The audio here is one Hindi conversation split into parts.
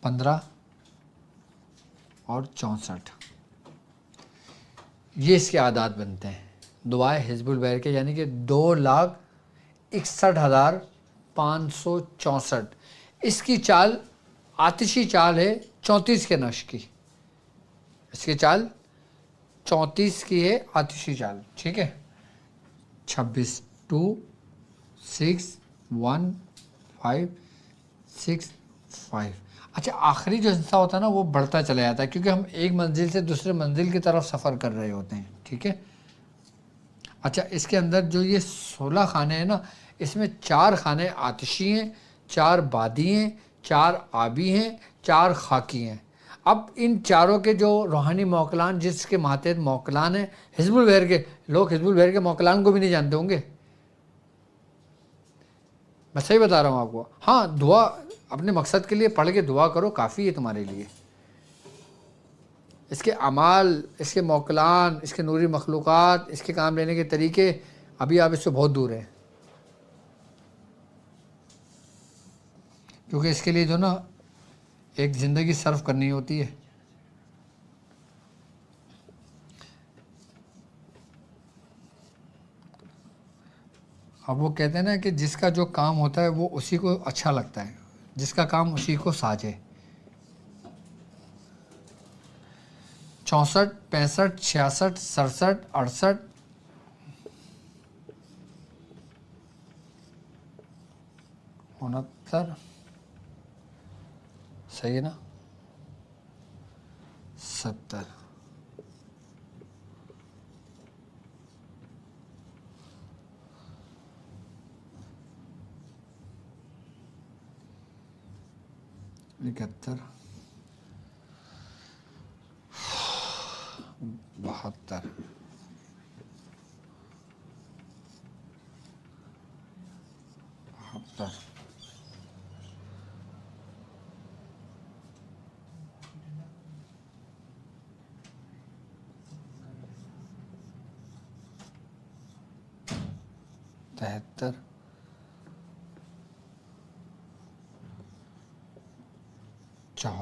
15 और 64, ये इसके आदाद बनते हैं दुआए हिजबुल बहर के, यानी कि 2,61,564। इसकी चाल आतिशी चाल है 34 के नक्श की, इसकी चाल 34 की है आतिशी चाल, ठीक है। 26 2 6 1 5 6 5। अच्छा, आखिरी जो हिस्सा होता है ना वो बढ़ता चला जाता है, क्योंकि हम एक मंजिल से दूसरे मंजिल की तरफ सफ़र कर रहे होते हैं, ठीक है। अच्छा, इसके अंदर जो ये 16 खाने हैं ना, इसमें 4 खाने आतिशी हैं, 4 बादी हैं, 4 आबी हैं, 4 खाकी हैं। अब इन चारों के जो रूहानी मौकलान, जिसके मातहत मौकलान हैं हिजबुल बहर के, लोग हिजबुल बहर के मौकलान को भी नहीं जानते होंगे, मैं सही बता रहा हूँ आपको। हाँ, दुआ अपने मकसद के लिए पढ़ के दुआ करो, काफ़ी है तुम्हारे लिए। इसके अमाल, इसके मौकलान, इसके नूरी मखलूक़ात, इसके काम लेने के तरीके, अभी आप इससे बहुत दूर हैं, क्योंकि इसके लिए जो ना एक ज़िंदगी सर्फ करनी होती है। अब वो कहते हैं ना कि जिसका जो काम होता है वो उसी को अच्छा लगता है, जिसका काम उसी को साजे। 64 65 66 67 68 69, सही है ना, 70, 71 72 73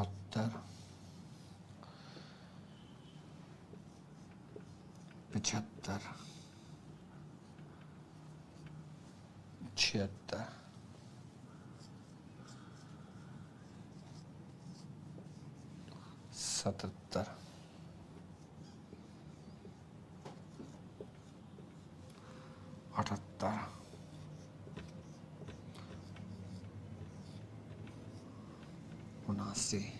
74 75 76 77 78 79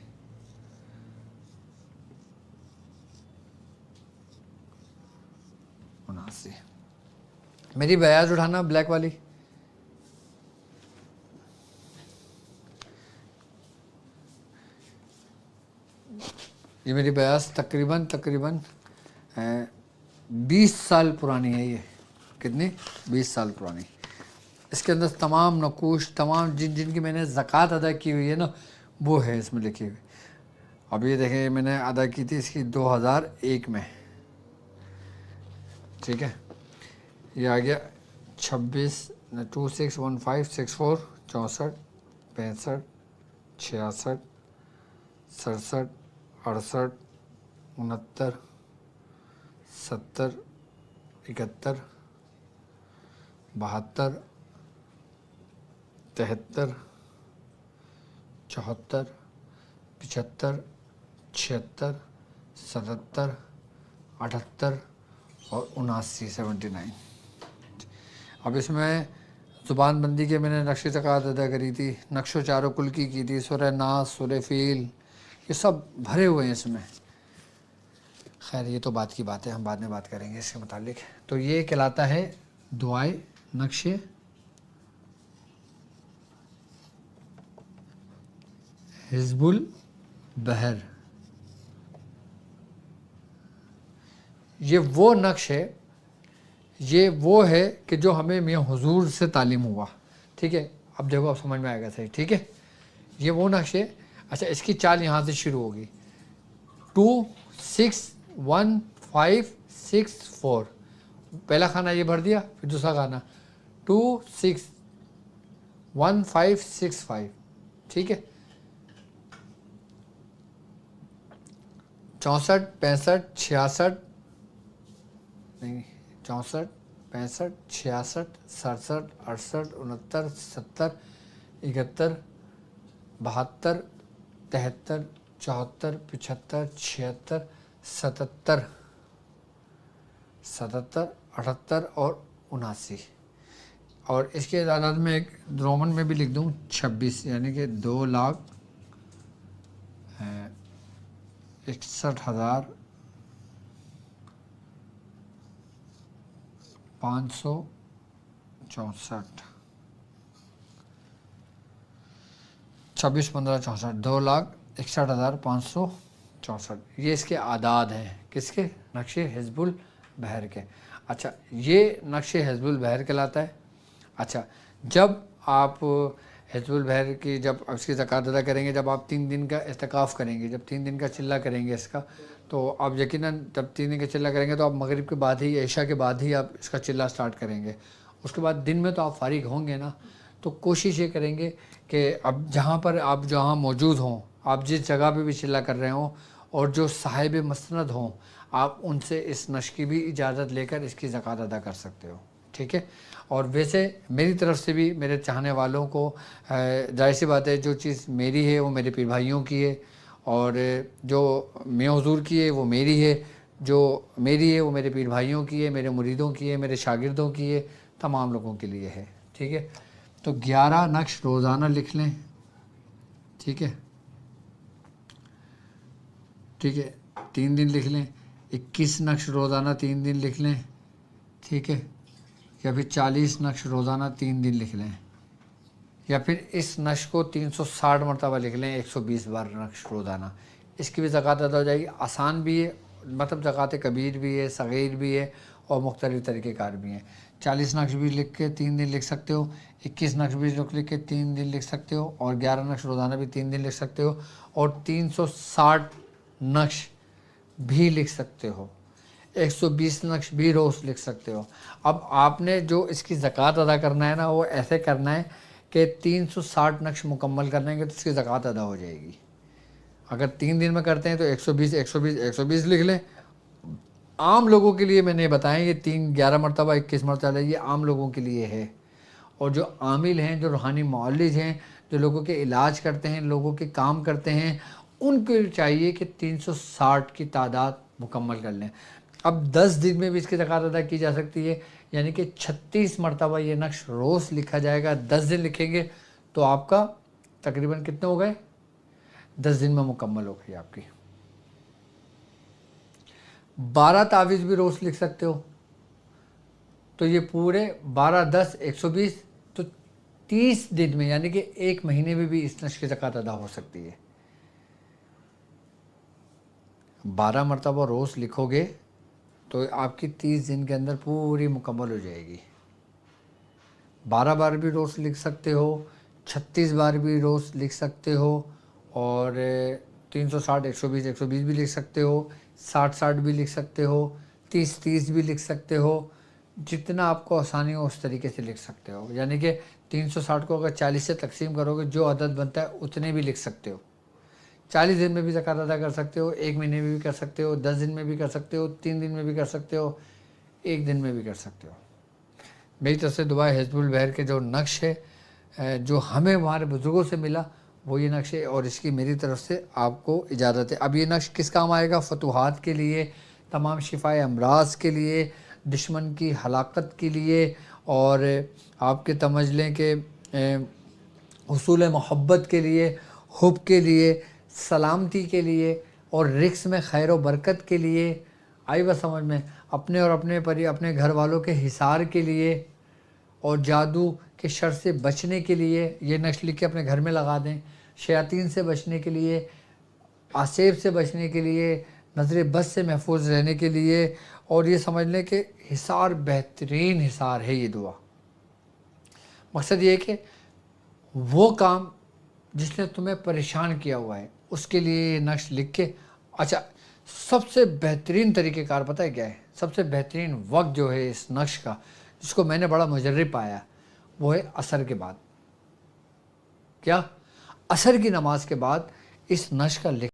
79। मेरी बयाज उठाना ब्लैक वाली, ये मेरी बयास तकरीबन 20 साल पुरानी है। ये कितनी? 20 साल पुरानी। इसके अंदर तमाम नकूश, तमाम जिनकी मैंने ज़कात अदा की हुई है ना, वो है इसमें लिखी हुई। अब ये देखें, मैंने अदा की थी इसकी 2001 में, ठीक है। ये आ गया 26 261564 64 65 66 67 68 69 70 71 72 73 74 75 76 77 78 और 79 79। अब इसमें ज़ुबान बंदी के मैंने नक्श ज़कात अदा करी थी, नक्शो चारों कुल की थी, सूरह नास, सूरह फ़ील, ये सब भरे हुए हैं इसमें। खैर, ये तो बात की बात है, हम बाद में बात करेंगे इसके मुतालिक। तो ये कहलाता है दुआए नक्श हिजबुल बहर। ये वो नक्श है, ये वो है कि जो हमें मियाँ हुजूर से तालीम हुआ, ठीक है। अब देखो, अब समझ में आएगा सही, ठीक है। ये वो नक्श है। अच्छा, इसकी चाल यहाँ से शुरू होगी, 2 6 1 5 6 4। पहला खाना ये भर दिया, फिर दूसरा खाना 2 6 1 5 6 5, ठीक है। 64 65 66 नहीं 64 65 66 67 68 69 70 71 72 73 74 75 76 77 77 78 और 79। और इसके तादाद में एक रोमन में भी लिख दूँ 26, यानी कि 2,61,564। 26 15 64 2,61,564। ये इसके आदाद हैं, किसके? नक्शे हिज़्बुल बहर के। अच्छा, ये नक्शे हिज़्बुल बहर कहलाता है। अच्छा, जब आप हिज़्बुल बहर की जब इसकी ज़कात अदा करेंगे, जब आप 3 दिन का इत्तिकाफ़ करेंगे, जब 3 दिन का चिल्ला करेंगे इसका, तो आप यकीनन जब 3 दिन का चिल्ला करेंगे तो आप मगरिब के बाद ही, इशा के बाद ही आप इसका चिल्ला स्टार्ट करेंगे। उसके बाद दिन में तो आप फारिग होंगे ना, तो कोशिश ये करेंगे कि अब जहाँ मौजूद हों, आप जिस जगह पे भी चिल्ला कर रहे हों, और जो साहिब मसनद हों, आप उनसे इस नश की भी इजाज़त लेकर इसकी ज़कात अदा कर सकते हो। ठीक है। और वैसे मेरी तरफ़ से भी मेरे चाहने वालों को जाहिर सी बात है, जो चीज़ मेरी है वो मेरे पीर भाइयों की है, और जो मैं हुज़ूर की है वो मेरी है, जो मेरी है वो मेरे पीर भाइयों की है, मेरे मुरीदों की है, मेरे शागिर्दों की है, तमाम लोगों के लिए है। ठीक है। तो 11 नक्श रोज़ाना लिख लें। ठीक है, ठीक है, 3 दिन लिख लें। 21 नक्श रोज़ाना 3 दिन लिख लें। ठीक है, या फिर 40 नक्श रोज़ाना 3 दिन लिख लें, या फिर इस नक्श को 360 मरतबा लिख लें, 120 बार नक्श रोज़ाना। इसकी भी ज़कात अदा हो जाएगी। आसान भी है, मतलब ज़कात कबीर भी है, सग़ीर भी है, और मुख्तलिफ़ तरीक़ेकार भी हैं। 40 नक्श भी लिख के 3 दिन लिख सकते हो, 21 नक्श भी लिख के 3 दिन लिख सकते हो, और 11 नक्श रोज़ाना भी 3 दिन लिख सकते हो, और 360 नक्श भी लिख सकते हो, 120 नक्श भी रोज़ लिख सकते हो। अब आपने जो इसकी ज़कात अदा करना है ना, वो ऐसे करना है कि 360 नक्श मुकम्मल करने के तो इसकी ज़कात अदा हो जाएगी। अगर 3 दिन में करते हैं तो 120 120 120 लिख लें। आम लोगों के लिए मैंने बताया, ये 11 मरतबा 21 मरतबा ये आम लोगों के लिए है। और जो आमिल हैं, जो रूहानी मौलिज हैं, जो लोगों के इलाज करते हैं, लोगों के काम करते हैं, उनको चाहिए कि 360 की तादाद मुकम्मल कर लें। अब 10 दिन में भी इसकी ज़कात अदा की जा सकती है, यानी कि 36 मरतबा ये नक्श रोज़ लिखा जाएगा। 10 दिन लिखेंगे तो आपका तकरीबन कितने हो गए? 10 दिन में मुकम्मल हो गई आपकी। 12 तावीज़ भी रोज़ लिख सकते हो, तो ये पूरे 12 10 120, तो 30 दिन में, यानी कि 1 महीने में भी इस नक्श की ज़कात अदा हो सकती है। 12 मरतबा रोज़ लिखोगे तो आपकी 30 दिन के अंदर पूरी मुकम्मल हो जाएगी। 12 बार भी रोज़ लिख सकते हो, 36 बार भी रोज़ लिख सकते हो, और 360 120 भी लिख सकते हो, 60 भी लिख सकते हो, 30 भी लिख सकते हो। जितना आपको आसानी हो उस तरीके से लिख सकते हो। यानी कि 360 को अगर 40 से तकसीम करोगे, जो अदद बनता है उतने भी लिख सकते हो। 40 दिन में भी ज़कात अदा कर सकते हो, 1 महीने में भी कर सकते हो, 10 दिन में भी कर सकते हो, 3 दिन में भी कर सकते हो, 1 दिन में भी कर सकते हो। मेरी तरफ से दुआ हिज़्बुल बहर के जो नक्श है, जो हमें हमारे बुज़ुर्गों से मिला, वो ये नक्श है, और इसकी मेरी तरफ से आपको इजाज़त है। अब ये नक्श किस काम आएगा? फतूहात के लिए, तमाम शिफाए अमराज़ के लिए, दुश्मन की हलाकत के लिए, और आपके समझ लें कि हुसूल मोहब्बत के लिए, हुब के लिए, सलामती के लिए, और रिक्स में खैर व बरकत के लिए। आई बात समझ में? अपने और अपने घर वालों के हिसार के लिए, और जादू के शर से बचने के लिए ये नक्श लिख के अपने घर में लगा दें। शयातीन से बचने के लिए, आसेब से बचने के लिए, नज़र बद से महफूज रहने के लिए, और ये समझ लें कि हिसार बेहतरीन हिसार है ये दुआ। मकसद ये है कि वो काम जिसने तुम्हें परेशान किया हुआ है उसके लिए ये नक्श लिख के। अच्छा, सबसे बेहतरीन तरीक़ेकार पता है क्या है? सबसे बेहतरीन वक्त जो है इस नक्श का, जिसको मैंने बड़ा मुजर्रिब पाया, वो है असर के बाद। क्या? असर की नमाज के बाद इस नक्श का लिख